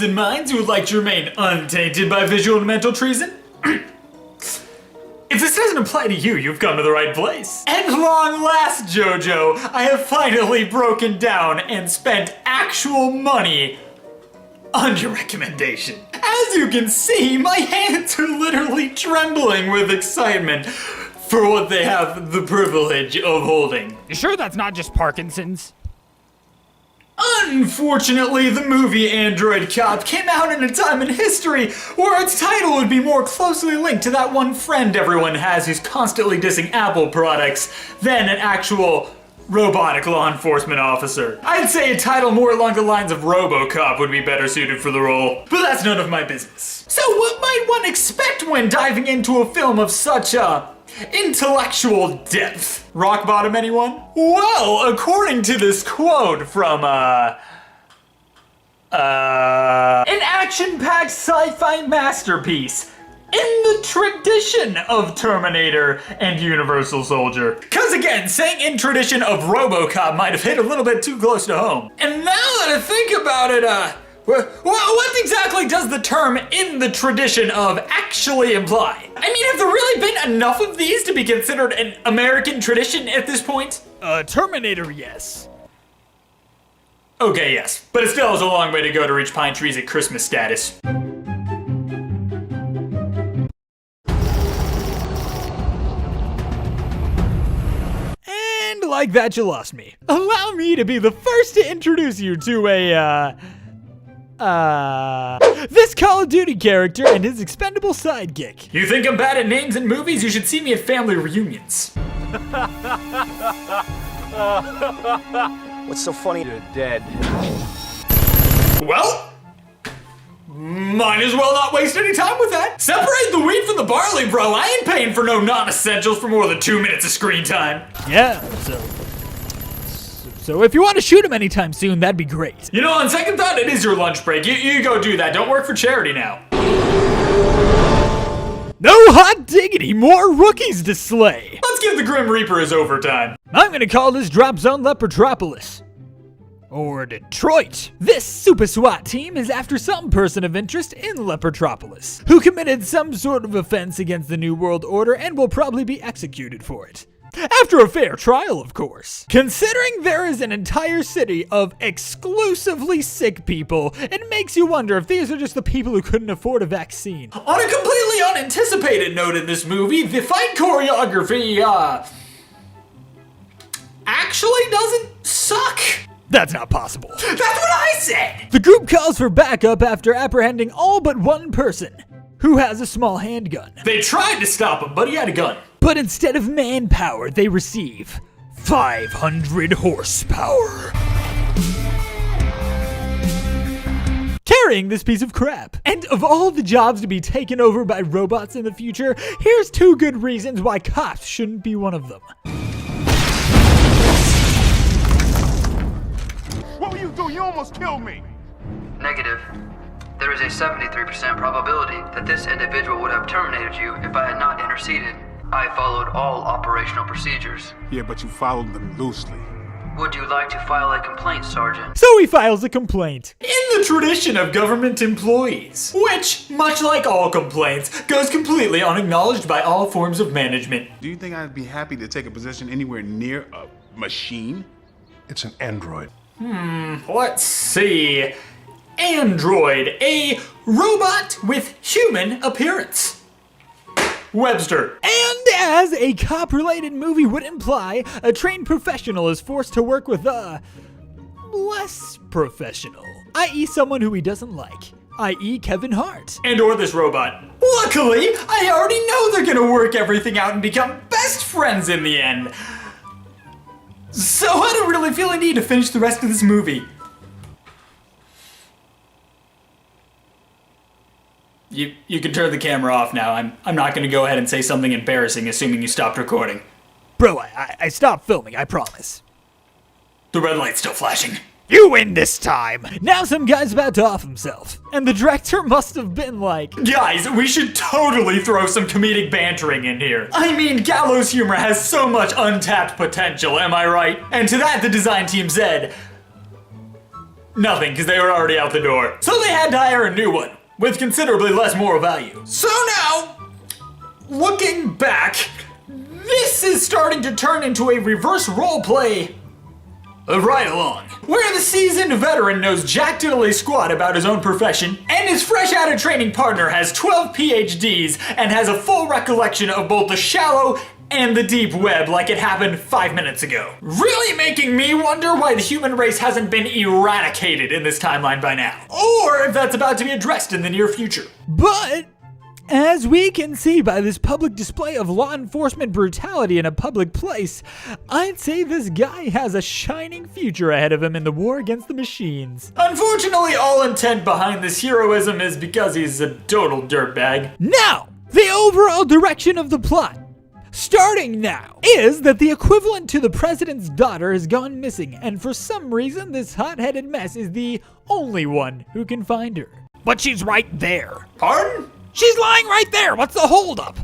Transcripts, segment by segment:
and minds who would like to remain untainted by visual and mental treason? If this doesn't apply to you, you've come to the right place. At long last, JoJo, I have finally broken down and spent actual money on your recommendation. As you can see, my hands are literally trembling with excitement for what they have the privilege of holding. You sure that's not just Parkinson's? Unfortunately, the movie Android Cop came out in a time in history where its title would be more closely linked to that one friend everyone has who's constantly dissing Apple products than an actual robotic law enforcement officer. I'd say a title more along the lines of RoboCop would be better suited for the role, but that's none of my business. So what might one expect when diving into a film of such intellectual depth? Rock bottom, anyone? Well, according to this quote from, an action-packed sci-fi masterpiece in the tradition of Terminator and Universal Soldier. Cause again, saying in tradition of RoboCop might have hit a little bit too close to home. And now that I think about it, what exactly does the term in the tradition of actually imply? I mean, have there really been enough of these to be considered an American tradition at this point? Terminator, yes. Okay, yes, but it still has a long way to go to reach pine trees at Christmas status. And like that, you lost me. Allow me to be the first to introduce you to this Call of Duty character and his expendable sidekick. You think I'm bad at names and movies? You should see me at family reunions. What's so funny? You're dead. Well, might as well not waste any time with that. Separate the wheat from the barley, bro. I ain't paying for no non-essentials for more than 2 minutes of screen time. Yeah, so if you want to shoot him anytime soon, that'd be great. You know, on second thought, it is your lunch break. You go do that. Don't work for charity now. No hot diggity, more rookies to slay. Let's give the Grim Reaper his overtime. I'm gonna call this drop zone Leprotropolis. Or Detroit. This super SWAT team is after some person of interest in Leprotropolis, who committed some sort of offense against the New World Order and will probably be executed for it. After a fair trial, of course. Considering there is an entire city of exclusively sick people, it makes you wonder if these are just the people who couldn't afford a vaccine. On a completely unanticipated note in this movie, the fight choreography, actually doesn't suck. That's not possible. That's what I said! The group calls for backup after apprehending all but one person, who has a small handgun. They tried to stop him, but he had a gun. But instead of manpower, they receive 500 horsepower. Carrying this piece of crap. And of all the jobs to be taken over by robots in the future, here's 2 good reasons why cops shouldn't be one of them. What will you do? You almost killed me. Negative. There is a 73% probability that this individual would have terminated you if I had not interceded. I followed all operational procedures. Yeah, but you followed them loosely. Would you like to file a complaint, Sergeant? So he files a complaint. In the tradition of government employees, which, much like all complaints, goes completely unacknowledged by all forms of management. Do you think I'd be happy to take a position anywhere near a machine? It's an android. Let's see. Android, a robot with human appearance. Webster. And as a cop-related movie would imply, a trained professional is forced to work with a less professional, i.e. someone who he doesn't like, i.e. Kevin Hart. And or this robot. Luckily, I already know they're gonna work everything out and become best friends in the end. So I don't really feel a need to finish the rest of this movie. You can turn the camera off now. I'm not gonna go ahead and say something embarrassing assuming you stopped recording. Bro, I stopped filming, I promise. The red light's still flashing. You win this time! Now some guy's about to off himself, and the director must have been like, Guys, we should totally throw some comedic bantering in here. I mean, gallows humor has so much untapped potential, am I right? And to that the design team said, Nothing, because they were already out the door. So they had to hire a new one, with considerably less moral value. So now, looking back, this is starting to turn into a reverse roleplay right along, where the seasoned veteran knows jack diddly squat about his own profession, and his fresh out of training partner has 12 PhDs and has a full recollection of both the shallow and the deep web like it happened 5 minutes ago. Really making me wonder why the human race hasn't been eradicated in this timeline by now, or if that's about to be addressed in the near future. But as we can see by this public display of law enforcement brutality in a public place, I'd say this guy has a shining future ahead of him in the war against the machines. Unfortunately, all intent behind this heroism is because he's a total dirtbag. Now, the overall direction of the plot, starting now, is that the equivalent to the president's daughter has gone missing, and for some reason this hot-headed mess is the only one who can find her. But she's right there. Pardon? She's lying right there. What's the holdup?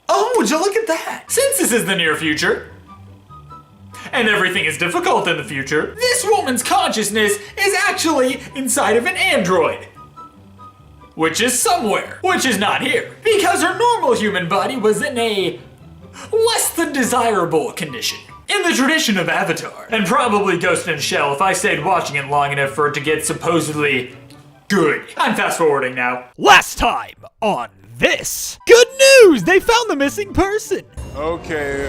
Oh, would you look at that? Since this is the near future, and everything is difficult in the future, this woman's consciousness is actually inside of an android. Which is somewhere, which is not here, because her normal human body was in a less than desirable condition. In the tradition of Avatar, and probably Ghost in a Shell if I stayed watching it long enough for it to get supposedly good. I'm fast forwarding now. Last time on this. Good news! They found the missing person. Okay.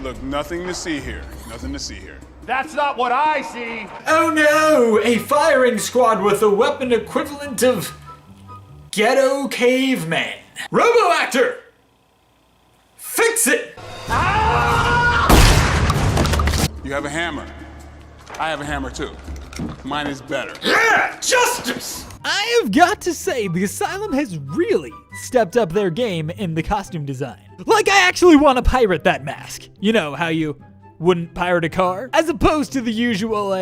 Look, nothing to see here. Nothing to see here. That's not what I see. Oh no! A firing squad with a weapon equivalent of ghetto caveman. Robo-actor! Fix it! You have a hammer. I have a hammer too. Mine is better. Yeah! Justice! I have got to say, the Asylum has really stepped up their game in the costume design. Like, I actually want to pirate that mask. You know how you wouldn't pirate a car? As opposed to the usual,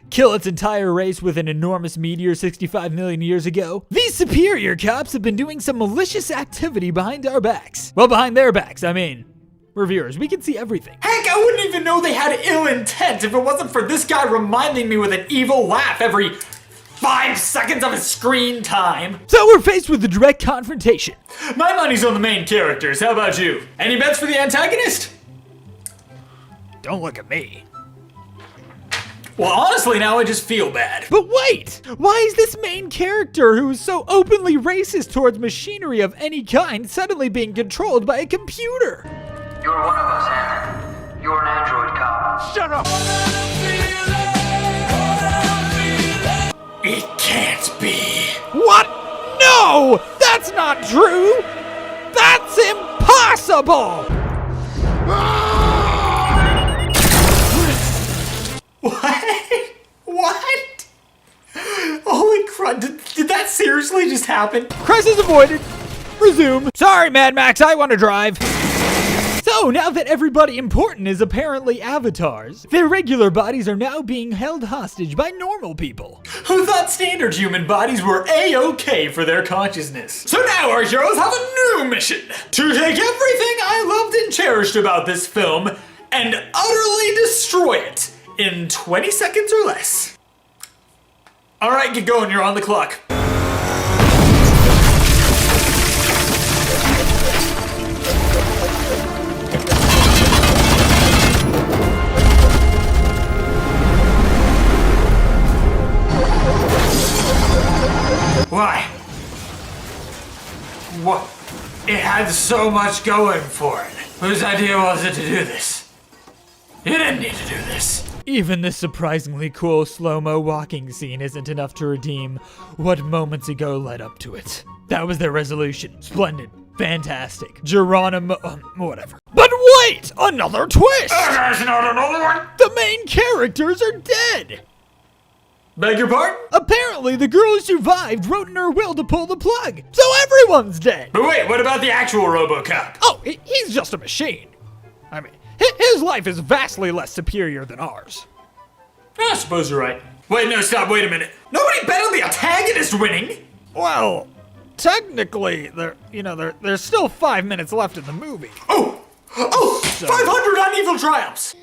kill its entire race with an enormous meteor 65 million years ago. These superior cops have been doing some malicious activity behind our backs. Well, behind their backs, I mean. We're viewers, we can see everything. Heck, I wouldn't even know they had ill intent if it wasn't for this guy reminding me with an evil laugh every 5 seconds of his screen time. So we're faced with a direct confrontation. My money's on the main characters, how about you? Any bets for the antagonist? Don't look at me. Well, honestly, now I just feel bad. But wait! Why is this main character, who is so openly racist towards machinery of any kind, suddenly being controlled by a computer? You're one of us, Hannah. You're an android cop. Shut up. It can't be. What? No! That's not true! That's impossible! What? Holy crud, did that seriously just happen? Crisis avoided. Resume. Sorry, Mad Max, I want to drive. So, now that everybody important is apparently avatars, their regular bodies are now being held hostage by normal people. Who thought standard human bodies were A-okay for their consciousness? So now our heroes have a new mission. To take everything I loved and cherished about this film and utterly destroy it in 20 seconds or less. Alright, get going, you're on the clock. Why? What? It had so much going for it. Whose idea was it to do this? You didn't need to do this. Even this surprisingly cool slow-mo walking scene isn't enough to redeem what moments ago led up to it. That was their resolution. Splendid. Fantastic. Geronimo... whatever. But wait! Another twist! There's not another one! The main characters are dead! Beg your pardon? Apparently, the girl who survived wrote in her will to pull the plug, so everyone's dead! But wait, what about the actual RoboCop? Oh, he's just a machine. I mean, his life is vastly less superior than ours. I suppose you're right. Wait, no, stop, wait a minute. Nobody bet on the antagonist winning! Well, technically, there's still 5 minutes left in the movie. Oh! 500 uneven triumphs!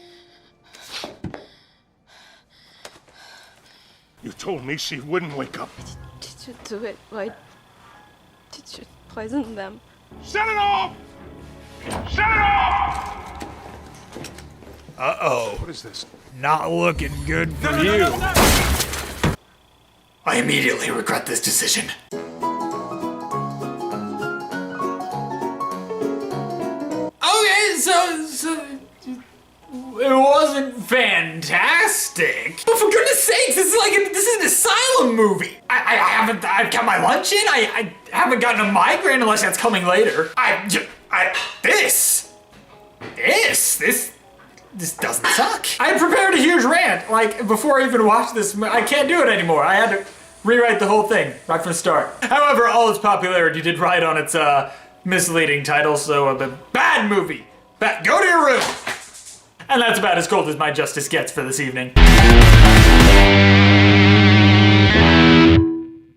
You told me she wouldn't wake up. Did you do it? Why did you poison them? Shut it off! Shut it off! Uh-oh. What is this? Not looking good for you. I immediately regret this decision. Okay, so it wasn't fantastic. But for goodness sakes, this is an asylum movie. I've got my lunch in. I haven't gotten a migraine unless that's coming later. This doesn't suck. I prepared a huge rant, like, before I even watched this. I can't do it anymore. I had to rewrite the whole thing right from the start. However, all its popularity did ride on its misleading title, so a bad movie. Go to your room. And that's about as cold as my justice gets for this evening.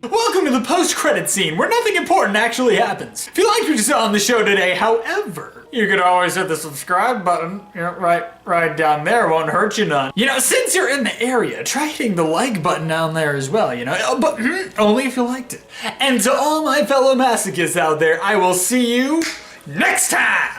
Welcome to the post-credit scene, where nothing important actually happens. If you liked what you saw on the show today, however, you could always hit the subscribe button, right down there, won't hurt you none. Since you're in the area, try hitting the like button down there as well, but only if you liked it. And to all my fellow masochists out there, I will see you next time!